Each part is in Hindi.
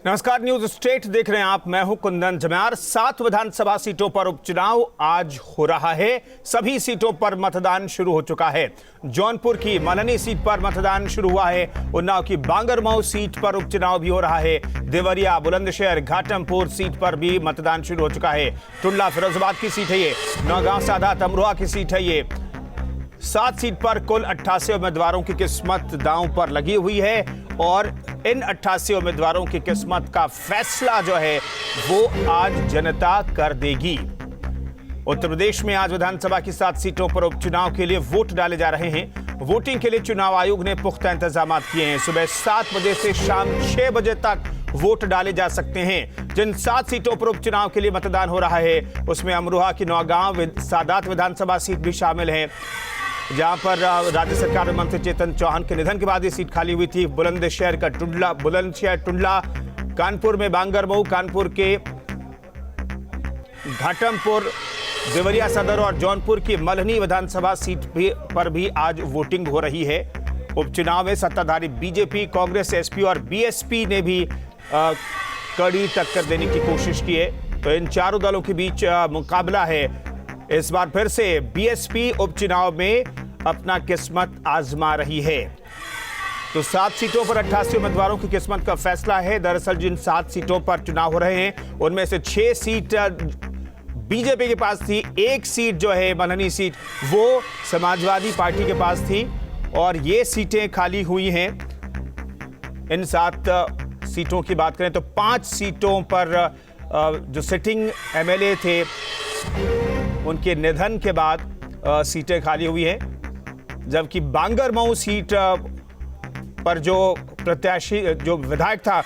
नमस्कार, न्यूज स्टेट देख रहे हैं आप। मैं हूं कुंदन जम्यार। 7 विधानसभा सीटों पर उपचुनाव आज हो रहा है। सभी सीटों पर मतदान शुरू हो चुका है। जौनपुर की मलहनी सीट पर मतदान शुरू हुआ है। उन्नाव की बांगरमऊ सीट पर उपचुनाव भी हो रहा है। देवरिया, बुलंदशहर, घाटमपुर सीट पर भी मतदान शुरू हो चुका है। टुंडला फिरोजाबाद की सीट है ये। नौगांव सादात अमरोहा की सीट है ये। 7 सीट पर कुल 88 उम्मीदवारों की किस्मत दांव पर लगी हुई है और इन 88 उम्मीदवारों की किस्मत का फैसला जो है वो आज जनता कर देगी। उत्तर प्रदेश में आज विधानसभा की 7 सीटों पर उपचुनाव के लिए वोट डाले जा रहे हैं। वोटिंग के लिए चुनाव आयोग ने पुख्ता इंतजाम किए हैं। सुबह 7 बजे से शाम 6 बजे तक वोट डाले जा सकते हैं। जिन 7 सीटों पर उपचुनाव के लिए मतदान हो रहा है उसमें अमरोहा की नौगांव सादात विधानसभा सीट भी शामिल है, जहां पर राज्य सरकार में मंत्री चेतन चौहान के निधन के बाद ये सीट खाली हुई थी। बुलंदशहर का बुलंदशहर, टुंडला, कानपुर में बांगरमऊ, कानपुर के घाटमपुर, देवरिया सदर और जौनपुर की मलहनी विधानसभा सीट पर भी आज वोटिंग हो रही है। उपचुनाव में सत्ताधारी बीजेपी, कांग्रेस, एसपी और बीएसपी ने भी कड़ी टक्कर देने की कोशिश की है। तो इन चारों दलों के बीच मुकाबला है। इस बार फिर से बीएसपी उपचुनाव में अपना किस्मत आजमा रही है। तो 7 सीटों पर 88 उम्मीदवारों की किस्मत का फैसला है। दरअसल जिन 7 सीटों पर चुनाव हो रहे हैं उनमें से 6 सीट बीजेपी के पास थी। 1 सीट जो है मलहनी सीट वो समाजवादी पार्टी के पास थी और ये सीटें खाली हुई हैं। इन 7 सीटों की बात करें तो 5 सीटों पर जो सिटिंग एमएलए थे उनके निधन के बाद सीटें खाली हुई हैं, जबकि बांगरमऊ सीट पर जो प्रत्याशी जो विधायक था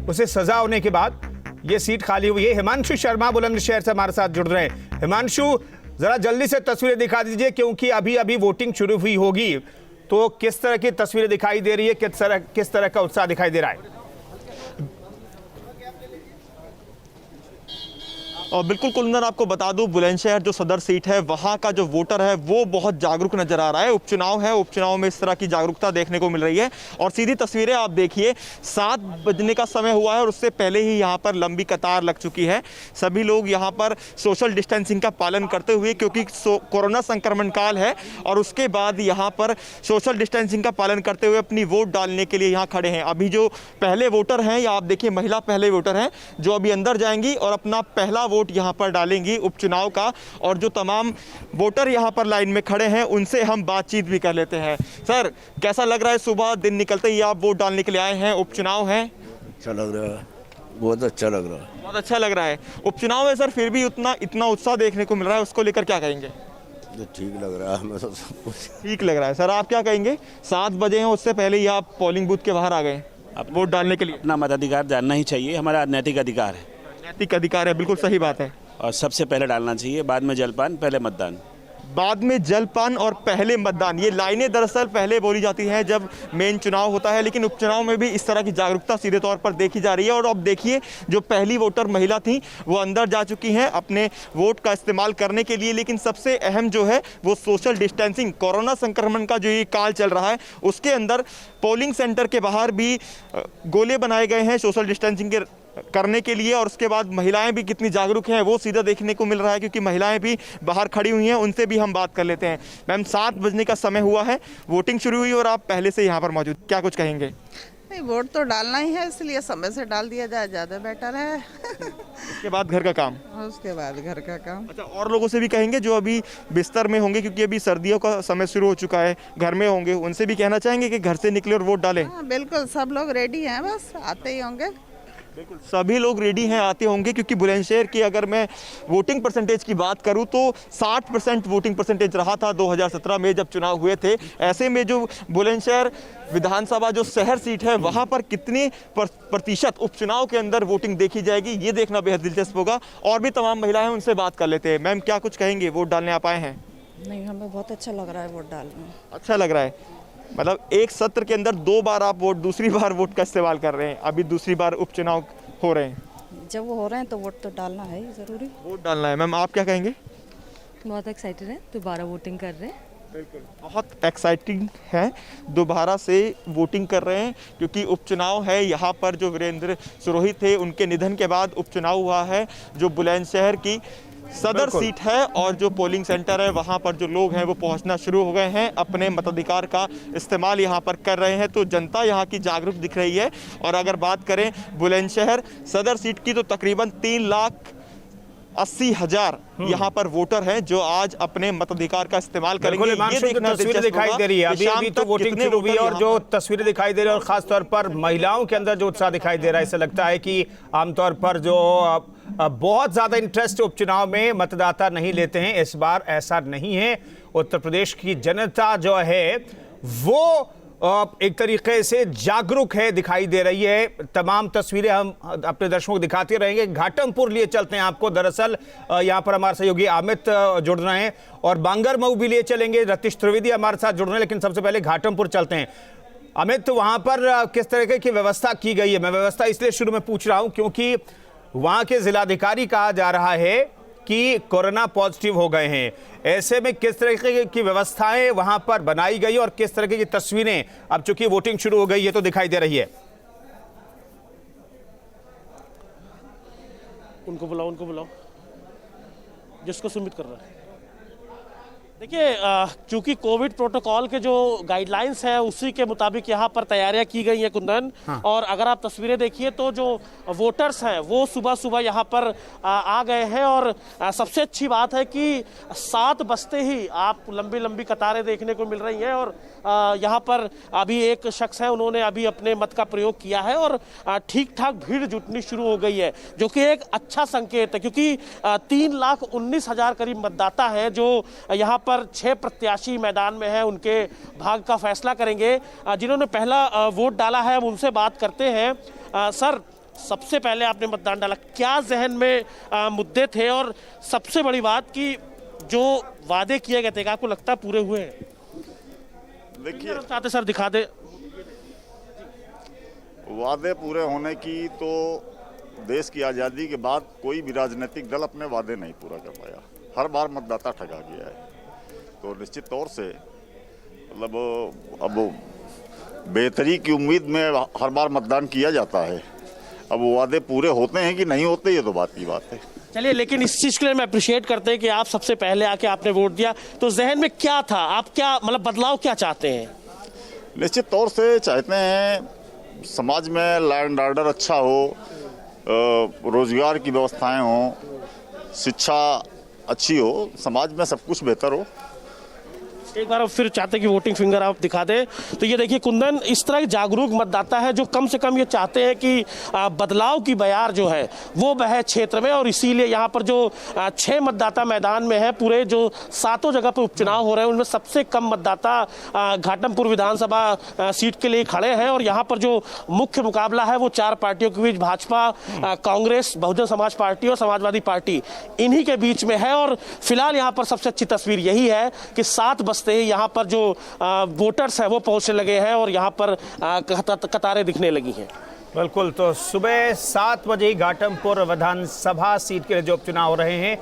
उसे सजा होने के बाद ये सीट खाली हुई है। हिमांशु शर्मा बुलंदशहर से हमारे साथ जुड़ रहे हैं। हिमांशु, जरा जल्दी से तस्वीरें दिखा दीजिए क्योंकि अभी अभी वोटिंग शुरू हुई होगी, तो किस तरह की तस्वीरें दिखाई दे रही है, किस तरह का उत्साह दिखाई दे रहा है? और बिल्कुल कुंदन, आपको बता दूं बुलंदशहर जो सदर सीट है वहां का जो वोटर है वो बहुत जागरूक नजर आ रहा है। उपचुनाव है, उपचुनाव में इस तरह की जागरूकता देखने को मिल रही है। और सीधी तस्वीरें आप देखिए, 7 बजने का समय हुआ है और उससे पहले ही यहाँ पर लंबी कतार लग चुकी है। सभी लोग यहाँ पर सोशल डिस्टेंसिंग का पालन करते हुए, क्योंकि कोरोना संक्रमण काल है और उसके बाद यहाँ पर सोशल डिस्टेंसिंग का पालन करते हुए अपनी वोट डालने के लिए यहाँ खड़े हैं। अभी जो पहले वोटर हैं, या आप देखिए महिला पहले वोटर हैं जो अभी अंदर जाएंगी और अपना पहला वोट यहां पर डालेंगी उपचुनाव का। और जो तमाम वोटर यहां पर लाइन में खड़े हैं उनसे हम बातचीत भी कर लेते हैं। सर, कैसा लग रहा है? सुबह दिन निकलते ही आप वोट डालने के लिए आए हैं, उपचुनाव है। अच्छा लग रहा है, बहुत अच्छा लग रहा है। बहुत अच्छा लग रहा है। उपचुनाव में सर फिर भी इतना उत्साह देखने को मिल रहा है, उसको लेकर क्या कहेंगे? ठीक लग रहा है, मैं तो सब कुछ ठीक लग रहा है। सर आप क्या कहेंगे? 7 बजे हैं, उससे पहले ही आप पोलिंग बूथ के बाहर आ गए अब वोट डालने के लिए। अपना मताधिकार जानना ही चाहिए, हमारा नैतिक अधिकार है। नैतिक अधिकार है, बिल्कुल सही बात है। और सबसे पहले डालना चाहिए, बाद में जलपान, पहले मतदान। बाद में जलपान और पहले मतदान, ये लाइनें दरअसल पहले बोली जाती हैं जब मेन चुनाव होता है, लेकिन उपचुनाव में भी इस तरह की जागरूकता सीधे तौर पर देखी जा रही है। और अब देखिए, जो पहली वोटर महिला थी वो अंदर जा चुकी हैं अपने वोट का इस्तेमाल करने के लिए। लेकिन सबसे अहम जो है वो सोशल डिस्टेंसिंग, कोरोना संक्रमण का जो ये काल चल रहा है उसके अंदर पोलिंग सेंटर के बाहर भी गोले बनाए गए हैं सोशल डिस्टेंसिंग के करने के लिए। और उसके बाद महिलाएं भी कितनी जागरूक हैं वो सीधा देखने को मिल रहा है, क्योंकि महिलाएं भी बाहर खड़ी हुई हैं। उनसे भी हम बात कर लेते हैं। मैम, 7 बजने का समय हुआ है, वोटिंग शुरू हुई और आप पहले से यहाँ पर मौजूद, क्या कुछ कहेंगे? नहीं, वोट तो डालना ही है, इसलिए समय से डाल दिया जाए, ज़्यादा बेटर है। उसके बाद घर का काम। उसके बाद घर का काम। अच्छा, और लोगों से भी कहेंगे जो अभी बिस्तर में होंगे, क्योंकि अभी सर्दियों का समय शुरू हो चुका है, घर में होंगे, उनसे भी कहना चाहेंगे कि घर से निकले और वोट डालें? हाँ, बिल्कुल, सब लोग रेडी हैं, बस आते ही होंगे। बिल्कुल सभी लोग रेडी हैं, आते होंगे, क्योंकि बुलंदशहर की अगर मैं वोटिंग परसेंटेज की बात करूं तो 60% वोटिंग परसेंटेज रहा था 2017 में जब चुनाव हुए थे। ऐसे में जो बुलंदशहर विधानसभा जो शहर सीट है वहां पर कितने प्रतिशत उपचुनाव के अंदर वोटिंग देखी जाएगी, ये देखना बेहद दिलचस्प होगा। और भी तमाम महिलाएं, उनसे बात कर लेते हैं। मैम, क्या कुछ कहेंगे? वोट डालने आप आए हैं? नहीं, हमें बहुत अच्छा लग रहा है वोट डालना। अच्छा लग रहा है, मतलब एक सत्र के अंदर 2 बार आप दूसरी बार वोट का इस्तेमाल कर रहे हैं, अभी दूसरी बार उपचुनाव हो रहे हैं। जब वो हो रहे हैं तो वोट तो डालना है ही, ज़रूरी वोट डालना है। मैम, आप क्या कहेंगे? बहुत एक्साइटेड है, दोबारा वोटिंग कर रहे हैं। बहुत एक्साइटिंग है, दोबारा से वोटिंग कर रहे हैं क्योंकि उपचुनाव है। यहाँ पर जो वीरेंद्र सिरोही थे उनके निधन के बाद उपचुनाव हुआ है, जो बुलंदशहर की सदर सीट है और जो पोलिंग सेंटर है वहाँ पर जो लोग हैं वो पहुँचना शुरू हो गए हैं, अपने मताधिकार का इस्तेमाल यहाँ पर कर रहे हैं। तो जनता यहाँ की जागरूक दिख रही है। और अगर बात करें बुलंदशहर सदर सीट की तो तकरीबन 3,80,000 यहाँ पर वोटर हैं जो आज अपने मताधिकार का इस्तेमाल करेंगे। ये देखना तस्वीरें दिखाई दे रही है, अभी तो वोटिंग शुरू हुई है और जो तस्वीरें दिखाई दे रही है और खास तौर पर महिलाओं के अंदर जो उत्साह दिखाई दे रहा है, ऐसा लगता है कि आमतौर पर जो बहुत ज्यादा इंटरेस्ट उपचुनाव में मतदाता नहीं लेते हैं, इस बार ऐसा नहीं है। उत्तर प्रदेश की जनता जो है वो एक तरीके से जागरूक है, दिखाई दे रही है। तमाम तस्वीरें हम अपने दर्शकों को दिखाते रहेंगे। घाटमपुर लिए चलते हैं आपको, दरअसल यहाँ पर हमारे सहयोगी अमित जुड़ रहे हैं और बांगरमऊ भी लिए चलेंगे, रतीश त्रिवेदी हमारे साथ जुड़ रहे हैं, लेकिन सबसे पहले घाटमपुर चलते हैं। अमित, वहां पर किस तरीके की व्यवस्था की गई है? मैं व्यवस्था इसलिए शुरू में पूछ रहा हूं क्योंकि वहां के जिलाधिकारी कहा जा रहा है कि कोरोना पॉजिटिव हो गए हैं। ऐसे में किस तरीके की व्यवस्थाएं वहां पर बनाई गई और किस तरह की तस्वीरें, अब चूंकि वोटिंग शुरू हो गई है तो दिखाई दे रही है? उनको बुलाओ जिसको सुमित कर रहा है। देखिए, चूंकि कोविड प्रोटोकॉल के जो गाइडलाइंस है उसी के मुताबिक यहाँ पर तैयारियां की गई हैं कुंदन। हाँ। और अगर आप तस्वीरें देखिए तो जो वोटर्स हैं वो सुबह सुबह यहाँ पर आ गए हैं और सबसे अच्छी बात है कि 7 बजते ही आप लंबी लंबी कतारें देखने को मिल रही हैं। और यहाँ पर अभी एक शख्स है, उन्होंने अभी अपने मत का प्रयोग किया है और ठीक ठाक भीड़ जुटनी शुरू हो गई है, जो कि एक अच्छा संकेत है क्योंकि 3,19,000 करीब मतदाता है जो यहाँ पर 6 प्रत्याशी मैदान में है, उनके भाग्य का फैसला करेंगे। जिन्होंने पहला वोट डाला है, हम उनसे बात करते हैं। सर, सबसे पहले आपने मतदान डाला, क्या जहन में मुद्दे थे और सबसे बड़ी बात कि जो वादे किए गए थे क्या आपको लगता है पूरे हुए हैं? देखिए, चाहते सर दिखा दे। वादे पूरे होने की तो देश की आज़ादी के बाद कोई भी राजनीतिक दल अपने वादे नहीं पूरा कर पाया। हर बार मतदाता ठगा गया है। तो निश्चित तौर से मतलब अब बेहतरी की उम्मीद में हर बार मतदान किया जाता है। अब वो वादे पूरे होते हैं कि नहीं होते, ये तो बात की बात है। चलिए, लेकिन इस चीज़ के लिए मैं अप्रिशिएट करते हैं कि आप सबसे पहले आके आपने वोट दिया, तो जहन में क्या था, आप क्या मतलब बदलाव क्या चाहते हैं? निश्चित तौर से चाहते हैं समाज में लॉ एंड ऑर्डर अच्छा हो, रोजगार की व्यवस्थाएं हों, शिक्षा अच्छी हो, समाज में सब कुछ बेहतर हो। एक बार फिर चाहते कि वोटिंग फिंगर आप दिखा दें। तो ये देखिए कुंदन, इस तरह जागरूक मतदाता है जो कम से कम ये चाहते हैं कि बदलाव की बयार जो है वो बहे क्षेत्र में। और इसीलिए यहाँ पर जो 6 मतदाता मैदान में है, पूरे जो 7 जगह पर उपचुनाव हो रहे हैं उनमें सबसे कम मतदाता घाटमपुर विधानसभा सीट के लिए खड़े हैं। और यहाँ पर जो मुख्य मुकाबला है वो 4 पार्टियों के बीच, भाजपा, कांग्रेस, बहुजन समाज पार्टी और समाजवादी पार्टी, इन्हीं के बीच में है। और फिलहाल यहाँ पर सबसे अच्छी तस्वीर यही है कि 7 बजते ही यहाँ पर जो वोटर्स हैं वो पहुंचने लगे हैं और यहाँ पर कतारें दिखने लगी हैं। बिल्कुल, तो सुबह 7 बजे घाटमपुर विधानसभा सीट के लिए जो उपचुनाव हो रहे हैं,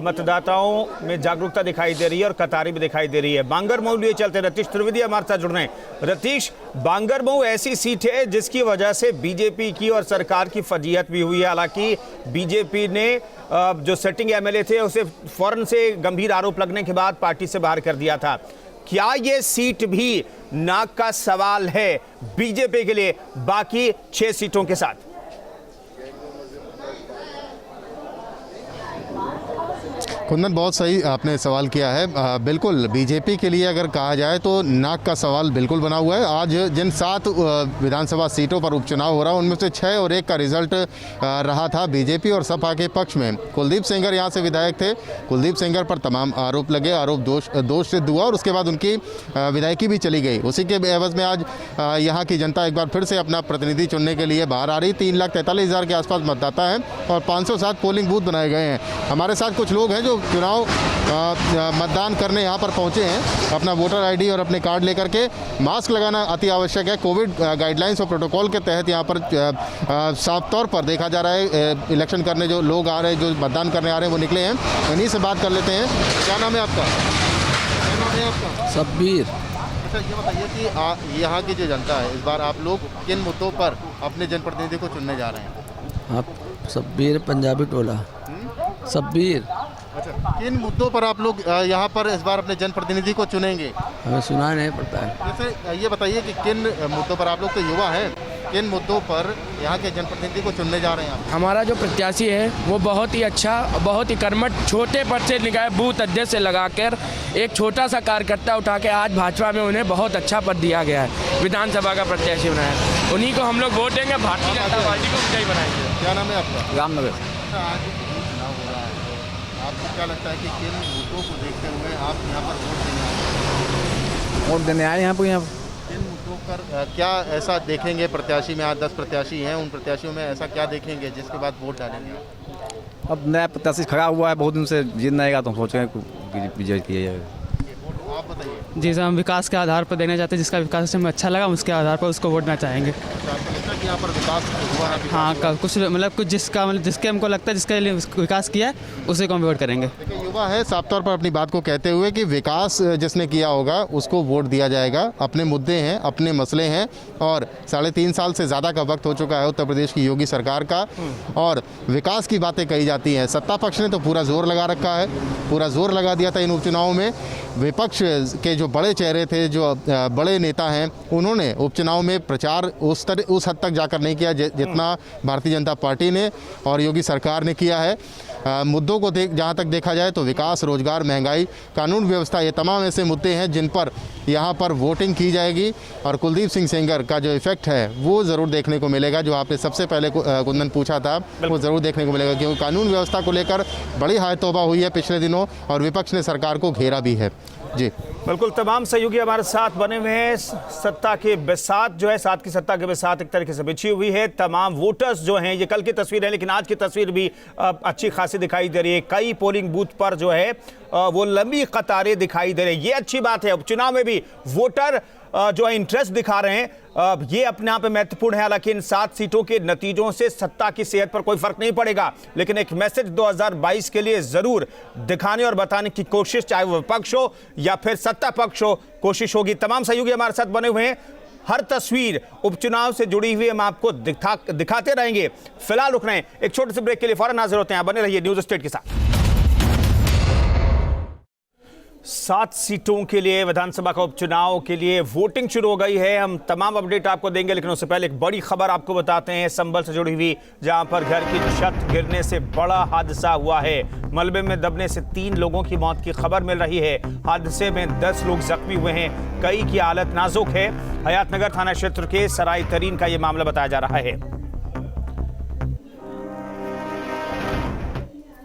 मतदाताओं में जागरूकता दिखाई दे रही है और कतारें भी दिखाई दे रही है। बांगरमऊ लिए चलते, रतीश त्रिवेदी हमारे साथ जुड़ रहे हैं। रतीश, बांगरमऊ ऐसी सीट है जिसकी वजह से बीजेपी की और सरकार की फजीहत भी हुई है। हालांकि बीजेपी ने जो सिटिंग एमएलए थे उसे फौरन से गंभीर आरोप लगने के बाद पार्टी से बाहर कर दिया था। क्या ये सीट भी नाक का सवाल है बीजेपी के लिए बाकी 6 सीटों के साथ? कुंदन, बहुत सही आपने सवाल किया है। बिल्कुल, बीजेपी के लिए अगर कहा जाए तो नाक का सवाल बिल्कुल बना हुआ है। आज जिन 7 विधानसभा सीटों पर उपचुनाव हो रहा है उनमें से 6 और 1 का रिजल्ट रहा था बीजेपी और सपा के पक्ष में। कुलदीप सेंगर यहाँ से विधायक थे, कुलदीप सेंगर पर तमाम आरोप लगे, आरोप दोष सिद्ध हुआ और उसके बाद उनकी विधायकी भी चली गई। उसी के एवज में आज यहाँ की जनता एक बार फिर से अपना प्रतिनिधि चुनने के लिए बाहर आ रही। 3,43,000 के आसपास मतदाता हैं और 507 पोलिंग बूथ बनाए गए हैं। हमारे साथ कुछ लोग हैं जो चुनाव मतदान करने यहाँ पर पहुँचे हैं, अपना वोटर आईडी और अपने कार्ड लेकर के। मास्क लगाना अति आवश्यक है। कोविड गाइडलाइंस और प्रोटोकॉल के तहत यहाँ पर साफ तौर पर देखा जा रहा है इलेक्शन करने जो लोग आ रहे हैं, जो मतदान करने आ रहे हैं वो निकले हैं। उन्हीं से बात कर लेते हैं। क्या नाम है आपका? है आपका? सब्बीर। अच्छा, ये बताइए कि यहाँ की जो जनता है, इस बार आप लोग किन मुद्दों पर अपने जनप्रतिनिधि को चुनने जा रहे हैं? आप सब्बीर पंजाबी टोला। सब्बीर। अच्छा, किन मुद्दों पर आप लोग यहाँ पर इस बार अपने जनप्रतिनिधि को चुनेंगे? हमें सुना नहीं पड़ता है। जैसे ये बताइए कि किन मुद्दों पर, आप लोग तो युवा हैं, किन मुद्दों पर यहाँ के जनप्रतिनिधि को चुनने जा रहे हैं आप? हमारा जो प्रत्याशी है वो बहुत ही अच्छा, बहुत ही कर्मठ, छोटे पद से निकाय बूथ अध्यक्ष से लगाकर एक छोटा सा कार्यकर्ता उठा के आज भाजपा में उन्हें बहुत अच्छा पद दिया गया है, विधानसभा का प्रत्याशी बनाया। उन्हीं को हम लोग वोट देंगे, भारतीय जनता पार्टी को विजयी बनाएंगे। क्या नाम है आपका? रामनगर। आज चुनाव हो रहा है, आपको क्या लगता है कि किन मुद्दों को देखते हुए आप यहाँ पर वोट देने आए? वोट देने आए यहाँ पर। किन मुद्दों पर क्या ऐसा देखेंगे प्रत्याशी में? आज 10 प्रत्याशी हैं, उन प्रत्याशियों में ऐसा क्या देखेंगे जिसके बाद वोट डालेंगे? अब नया प्रत्याशी खड़ा हुआ है, बहुत दिन से जीतना आएगा तो हम सोच रहे हैं कि विजय किया जाएगा। आप बताइए। जी सर, हम विकास के आधार पर देना चाहते हैं, जिसका विकास हमें अच्छा लगा उसके आधार पर उसको वोट देना चाहेंगे। अच्छा, आपको लगता है कि यहाँ पर विकास हुआ है? हाँ, कुछ मतलब कुछ जिसके हमको लगता है जिसके लिए विकास किया है उसे को हम वोट करेंगे। देखिए, युवा है, साफ तौर पर अपनी बात को कहते हुए कि विकास जिसने किया होगा उसको वोट दिया जाएगा। अपने मुद्दे हैं, अपने मसले हैं, और 3.5 साल से ज़्यादा का वक्त हो चुका है उत्तर प्रदेश की योगी सरकार का, और विकास की बातें कही जाती हैं। सत्ता पक्ष ने तो पूरा जोर लगा रखा है, पूरा जोर लगा दिया था इन उपचुनावों में। विपक्ष के जो बड़े चेहरे थे, जो बड़े नेता हैं, उन्होंने उपचुनाव में प्रचार उस हद तक जाकर नहीं किया जितना भारतीय जनता पार्टी ने और योगी सरकार ने किया है। मुद्दों को जहाँ तक देखा जाए तो विकास, रोजगार, महंगाई, कानून व्यवस्था, ये तमाम ऐसे मुद्दे हैं जिन पर यहाँ पर वोटिंग की जाएगी। और कुलदीप सिंह सेंगर का जो इफेक्ट है वो ज़रूर देखने को मिलेगा, जो आपने सबसे पहले कुंदन पूछा था, वो ज़रूर देखने को मिलेगा, क्योंकि कानून व्यवस्था को लेकर बड़ी हाय तौबा हुई है पिछले दिनों, और विपक्ष ने सरकार को घेरा भी है। जी बिल्कुल, तमाम सहयोगी हमारे साथ बने हुए हैं। सत्ता के बिसात जो है, सात की सत्ता के बिसात एक तरीके से बिछी हुई है। तमाम वोटर्स जो हैं, ये कल की तस्वीर है लेकिन आज की तस्वीर भी अच्छी खासी दिखाई दे रही है। कई पोलिंग बूथ पर जो है वो लंबी कतारें दिखाई दे रही है। ये अच्छी बात है, उपचुनाव में भी वोटर जो है इंटरेस्ट दिखा रहे हैं, ये अपने आप में महत्वपूर्ण है। हालांकि इन 7 सीटों के नतीजों से सत्ता की सेहत पर कोई फर्क नहीं पड़ेगा, लेकिन एक मैसेज 2022 के लिए जरूर दिखाने और बताने की कोशिश, चाहे वो विपक्ष हो या फिर सत्ता पक्ष हो, कोशिश होगी। तमाम सहयोगी हमारे साथ बने हुए हैं, हर तस्वीर उपचुनाव से जुड़ी हुई हम आपको दिखाते रहेंगे। फिलहाल रुक रहे हैं एक छोटे से ब्रेक के लिए, फौरन हाजिर होते हैं। बने रहिए न्यूज स्टेट के साथ। 7 सीटों के लिए विधानसभा का उपचुनाव के लिए वोटिंग शुरू हो गई है। हम तमाम अपडेट आपको देंगे, लेकिन उससे पहले एक बड़ी खबर आपको बताते हैं संभल से जुड़ी हुई, जहां पर घर की छत गिरने से बड़ा हादसा हुआ है। मलबे में दबने से 3 लोगों की मौत की खबर मिल रही है। हादसे में 10 लोग जख्मी हुए हैं, कई की हालत नाजुक है। हयातनगर थाना क्षेत्र के सराय तरीन का यह मामला बताया जा रहा है।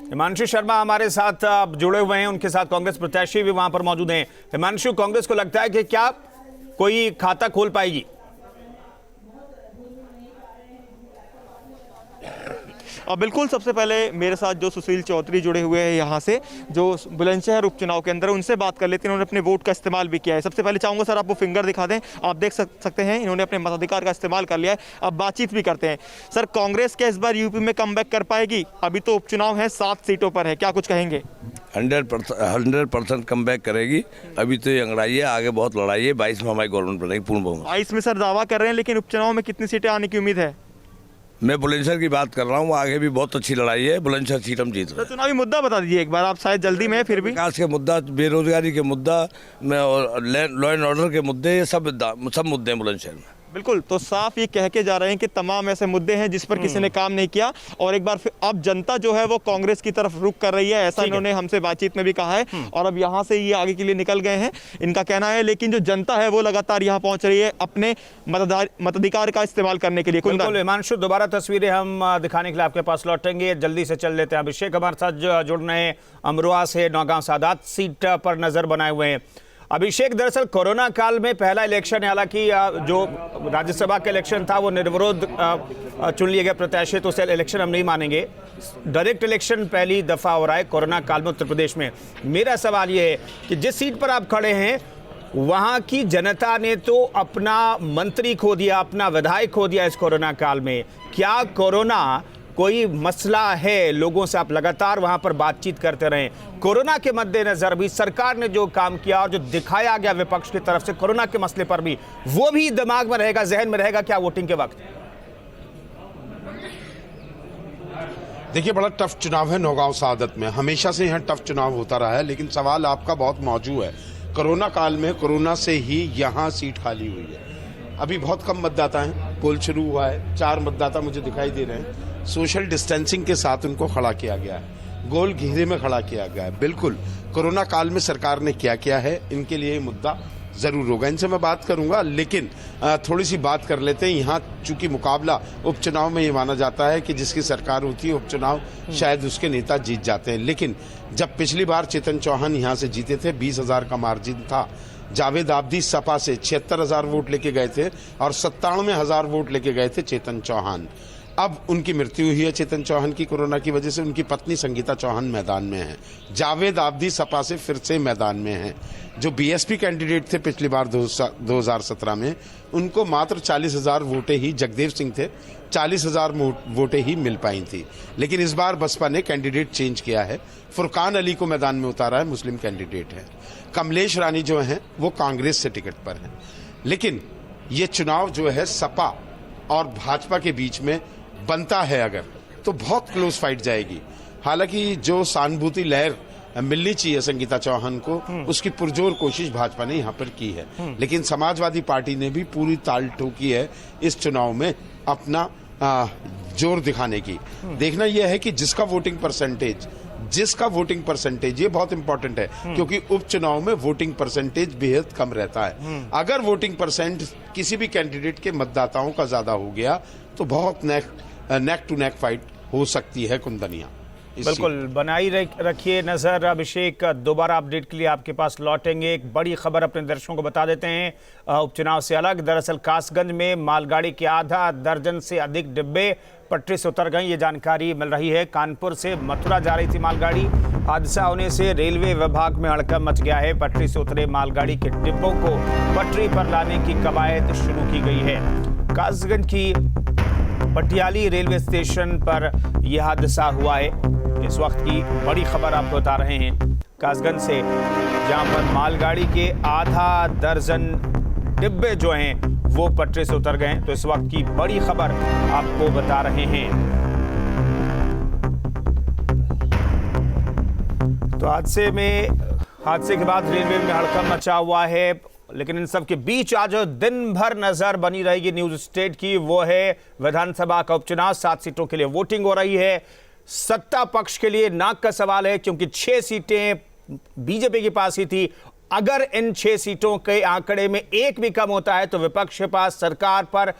हिमांशु शर्मा हमारे साथ जुड़े हुए हैं, उनके साथ कांग्रेस प्रत्याशी भी वहां पर मौजूद हैं। हिमांशु, कांग्रेस को लगता है कि क्या कोई खाता खोल पाएगी? बिल्कुल, सबसे पहले मेरे साथ जो सुशील चौधरी जुड़े हुए हैं यहाँ से, जो बुलंदशहर उपचुनाव के अंदर, उनसे बात कर लेते हैं। उन्होंने अपने वोट का इस्तेमाल भी किया है। सबसे पहले चाहूँगा सर, आपको फिंगर दिखा दें, आप देख सकते हैं इन्होंने अपने मताधिकार का इस्तेमाल कर लिया है। अब बातचीत भी करते हैं। सर, कांग्रेस क्या इस बार यूपी में कमबैक कर पाएगी? अभी तो उपचुनाव है, 7 सीटों पर है, क्या कुछ कहेंगे? 100% कमबैक करेगी। अभी तो ये अंगड़ाई है, आगे बहुत लड़ाई है। 22 में हमारी गवर्नमेंट बनेगी पूर्ण बहुमत। 22 में सर दावा कर रहे हैं, लेकिन उपचुनाव में कितनी सीटें आने की उम्मीद है? मैं बुलंदशहर की बात कर रहा हूँ, आगे भी बहुत अच्छी लड़ाई है। बुलंदशहर सीट हम जीत रहे हैं। चुनावी मुद्दा बता दीजिए एक बार, आप शायद जल्दी में, फिर भी विकास के मुद्दा, बेरोजगारी के मुद्दा, लॉ एंड ऑर्डर के मुद्दे, ये सब मुद्दे हैं बुलंदशहर में। बिल्कुल, तो साफ ये कह के जा रहे हैं कि तमाम ऐसे मुद्दे हैं जिस पर किसी ने काम नहीं किया, और एक बार फिर अब जनता जो है वो कांग्रेस की तरफ रुख कर रही है, ऐसा इन्होंने हमसे बातचीत में भी कहा है। और अब यहाँ से ये आगे के लिए निकल गए हैं, इनका कहना है। लेकिन जो जनता है वो लगातार यहाँ पहुंच रही है अपने मताधिकार का इस्तेमाल करने के लिए। बिल्कुल हिमांशु, दोबारा तस्वीरें हम दिखाने के लिए आपके पास लौटेंगे। जल्दी से चल लेते हैं। अभिषेक हमारे साथ जुड़ रहे हैं, अमरोहा से नौगांव सादात सीट पर नजर बनाए हुए हैं। अभिषेक, दरअसल कोरोना काल में पहला इलेक्शन है, हालांकि जो राज्यसभा का इलेक्शन था वो निर्विरोध चुन लिए गए प्रत्याशी, तो उसे इलेक्शन हम नहीं मानेंगे। डायरेक्ट इलेक्शन पहली दफा हो रहा है कोरोना काल में उत्तर प्रदेश में। मेरा सवाल ये है कि जिस सीट पर आप खड़े हैं वहां की जनता ने तो अपना मंत्री खो दिया, अपना विधायक खो दिया इस कोरोना काल में। क्या कोरोना कोई मसला है लोगों से आप लगातार वहां पर बातचीत करते रहें। कोरोना के मद्देनजर भी सरकार ने जो काम किया और जो दिखाया गया विपक्ष की तरफ से कोरोना के मसले पर भी, वो भी दिमाग में रहेगा, जहन में रहेगा क्या वोटिंग के वक्त? देखिए, बड़ा टफ चुनाव है नौगांव सादत में, हमेशा से यहाँ टफ चुनाव होता रहा है, लेकिन सवाल आपका बहुत मौजूद है। कोरोना काल में कोरोना से ही यहाँ सीट खाली हुई है। अभी बहुत कम मतदाता हैं, पोल शुरू हुआ है, 4 मतदाता मुझे दिखाई दे रहे हैं। सोशल डिस्टेंसिंग के साथ उनको खड़ा किया गया है, गोल घेरे में खड़ा किया गया है। बिल्कुल कोरोना काल में सरकार ने क्या किया है, इनके लिए मुद्दा जरूर होगा, इनसे मैं बात करूंगा। लेकिन थोड़ी सी बात कर लेते हैं। यहाँ चूंकि मुकाबला उपचुनाव में ये माना जाता है कि जिसकी सरकार होती है उपचुनाव शायद उसके नेता जीत जाते हैं, लेकिन जब पिछली बार चेतन चौहान यहाँ से जीते थे 20,000 का मार्जिन था। जावेद आब्दी सपा से 76,000 वोट लेके गए थे और 97,000 वोट लेके गए थे चेतन चौहान। अब उनकी मृत्यु हुई है चेतन चौहान की कोरोना की वजह से। उनकी पत्नी संगीता चौहान मैदान में है। जावेद आब्दी सपा से फिर से मैदान में है। जो बीएसपी कैंडिडेट थे पिछली बार 2017 में, उनको मात्र 40,000 वोटें ही, जगदेव सिंह थे, 40,000 वोटें ही मिल पाई थी। लेकिन इस बार बसपा ने कैंडिडेट चेंज किया है, फुरकान अली को मैदान में उतारा है, मुस्लिम कैंडिडेट है। कमलेश रानी जो हैं वो कांग्रेस से टिकट पर हैं। लेकिन ये चुनाव जो है सपा और भाजपा के बीच में बनता है अगर, तो बहुत क्लोज फाइट जाएगी। हालांकि जो सहानुभूति लहर मिलनी चाहिए संगीता चौहान को, उसकी पुरजोर कोशिश भाजपा ने यहाँ पर की है। लेकिन समाजवादी पार्टी ने भी पूरी ताल ठोकी है इस चुनाव में अपना जोर दिखाने की। देखना यह है कि जिसका वोटिंग परसेंटेज ये बहुत इंपॉर्टेंट है, क्योंकि उपचुनाव में वोटिंग परसेंटेज बेहद कम रहता है। अगर वोटिंग परसेंट किसी भी कैंडिडेट के मतदाताओं का ज्यादा हो गया तो बहुत नेक टू नेक फाइट हो सकती है कुंदनिया। बिल्कुल बनाई रखिए नजर। अभिषेक, दोबारा अपडेट के लिए आपके पास लौटेंगे। एक बड़ी खबर अपने दर्शकों को बता देते हैं उपचुनाव से अलग। दरअसल कासगंज में मालगाड़ी के आधा दर्जन से अधिक डिब्बे पटरी से उतर गई, ये जानकारी मिल रही है। कानपुर से मथुरा जा रही थी मालगाड़ी। हादसा होने से रेलवे विभाग में हड़कंप मच गया है। पटरी से उतरे मालगाड़ी के डिब्बों को पटरी पर लाने की कवायद शुरू की गई है। कासगंज की पटियाली रेलवे स्टेशन पर यह हादसा हुआ है। इस वक्त की बड़ी खबर आपको बता रहे हैं कासगंज से, जहां पर मालगाड़ी के आधा दर्जन डिब्बे जो हैं वो पटरी से उतर गए। तो इस वक्त की बड़ी खबर आपको बता रहे हैं। तो हादसे के बाद रेलवे में हड़कंप मचा हुआ है। लेकिन इन सब के बीच आज दिन भर नजर बनी रहेगी न्यूज स्टेट की, वो है विधानसभा का उपचुनाव। 7 सीटों के लिए वोटिंग हो रही है। सत्ता पक्ष के लिए नाक का सवाल है, क्योंकि 6 सीटें बीजेपी के पास ही थी। अगर इन 6 सीटों के आंकड़े में एक भी कम होता है तो विपक्ष के पास सरकार पर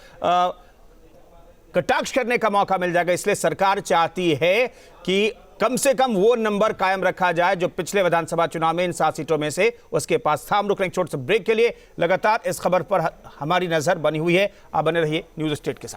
कटाक्ष करने का मौका मिल जाएगा। इसलिए सरकार चाहती है कि कम से कम वो नंबर कायम रखा जाए जो पिछले विधानसभा चुनाव में इन 7 सीटों में से उसके पास था। हम रुक रहे हैं छोटे से ब्रेक के लिए। लगातार इस खबर पर हमारी नजर बनी हुई है। आप बने रहिए न्यूज स्टेट के साथ।